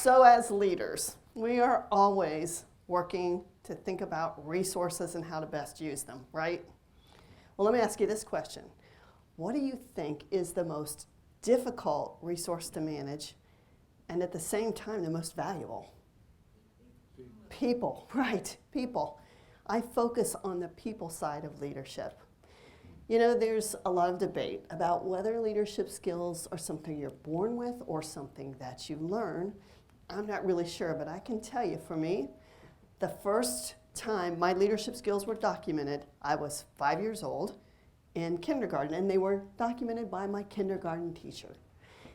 So as leaders, we are always working to think about resources and how to best use them, right? Well, let me ask you this question. What do you think is the most difficult resource to manage and at the same time the most valuable? People, right, people. I focus on the people side of leadership. You know, there's a lot of debate about whether leadership skills are something you're born with or something that you learn. I'm not really sure, but I can tell you, for me, the first time my leadership skills were documented, I was 5 years old in kindergarten, and they were documented by my kindergarten teacher.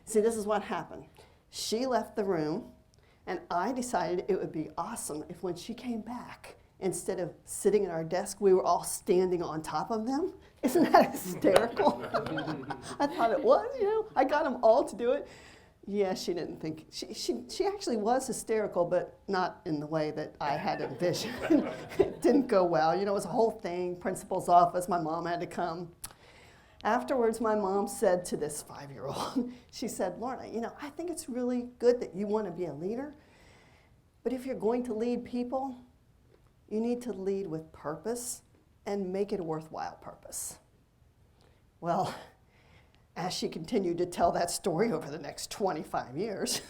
See, this is what happened. She left the room, and I decided it would be awesome if when she came back, instead of sitting at our desk, we were all standing on top of them. Isn't that hysterical? I thought it was, you know. I got them all to do it. Yeah, she didn't think. She actually was hysterical, but not in the way that I had envisioned. It didn't go well. You know, it was a whole thing, principal's office, my mom had to come. Afterwards, my mom said to this 5-year-old, she said, Lorna, you know, I think it's really good that you want to be a leader, but if you're going to lead people, you need to lead with purpose and make it a worthwhile purpose. Well, as she continued to tell that story over the next 25 years,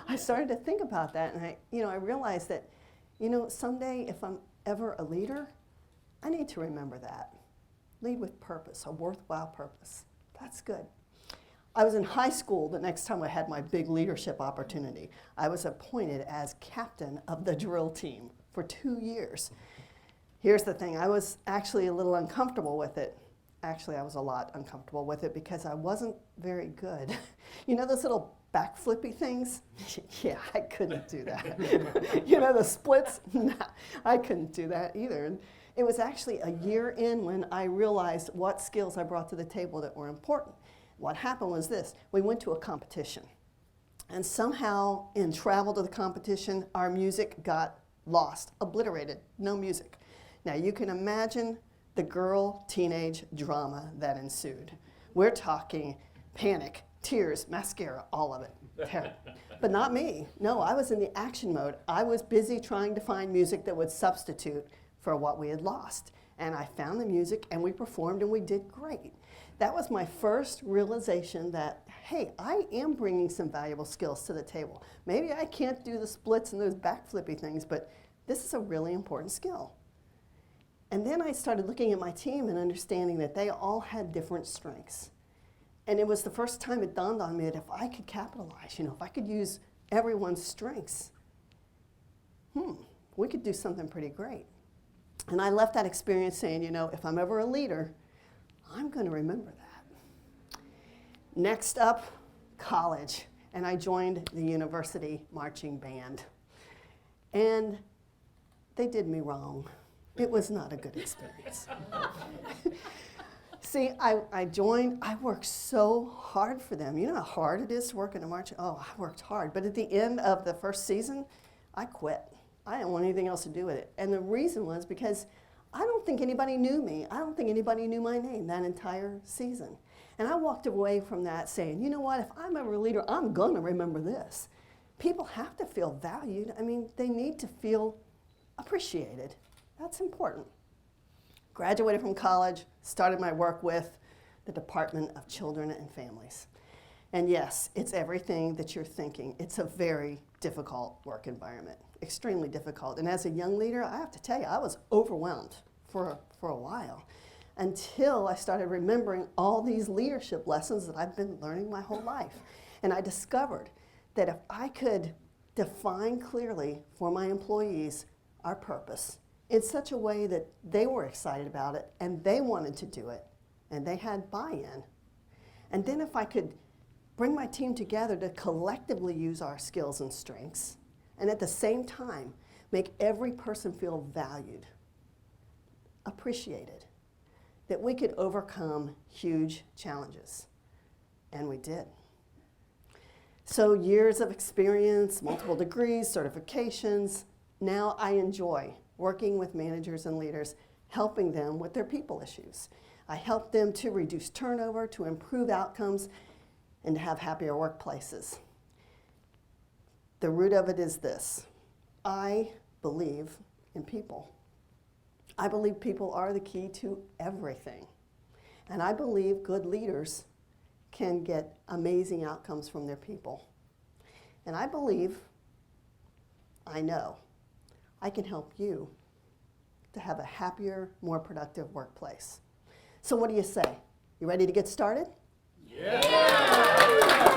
I started to think about that, and I realized that, you know, someday if I'm ever a leader, I need to remember that. Lead with purpose, a worthwhile purpose. That's good. I was in high school the next time I had my big leadership opportunity. I was appointed as captain of the drill team for 2 years. Here's the thing, I was actually a little uncomfortable with it. Actually, I was a lot uncomfortable with it because I wasn't very good. You know those little backflippy things? Yeah, I couldn't do that. You know the splits? Nah, I couldn't do that either. And it was actually a year in when I realized what skills I brought to the table that were important. What happened was this, we went to a competition. And somehow in travel to the competition, our music got lost, obliterated, no music. Now you can imagine the girl teenage drama that ensued. We're talking panic, tears, mascara, all of it. But not me. No, I was in the action mode. I was busy trying to find music that would substitute for what we had lost. And I found the music and we performed and we did great. That was my first realization that, hey, I am bringing some valuable skills to the table. Maybe I can't do the splits and those backflippy things, but this is a really important skill. And then I started looking at my team and understanding that they all had different strengths. And it was the first time it dawned on me that if I could capitalize, you know, if I could use everyone's strengths, we could do something pretty great. And I left that experience saying, you know, if I'm ever a leader, I'm going to remember that. Next up, college. And I joined the university marching band. And they did me wrong. It was not a good experience. See, I joined, I worked so hard for them. You know how hard it is to work in a march? Oh, I worked hard. But at the end of the first season, I quit. I didn't want anything else to do with it. And the reason was because I don't think anybody knew me. I don't think anybody knew my name that entire season. And I walked away from that saying, you know what, if I'm ever a leader, I'm going to remember this. People have to feel valued. I mean, they need to feel appreciated. That's important. Graduated from college, started my work with the Department of Children and Families. And yes, it's everything that you're thinking. It's a very difficult work environment, extremely difficult. And as a young leader, I have to tell you, I was overwhelmed for a while until I started remembering all these leadership lessons that I've been learning my whole life. And I discovered that if I could define clearly for my employees our purpose in such a way that they were excited about it and they wanted to do it and they had buy-in. And then if I could bring my team together to collectively use our skills and strengths and at the same time make every person feel valued, appreciated, that we could overcome huge challenges. And we did. So years of experience, multiple degrees, certifications, now I enjoy working with managers and leaders, helping them with their people issues. I help them to reduce turnover, to improve outcomes, and to have happier workplaces. The root of it is this. I believe in people. I believe people are the key to everything. And I believe good leaders can get amazing outcomes from their people. And I believe, I know, I can help you to have a happier, more productive workplace. So what do you say? You ready to get started? Yeah!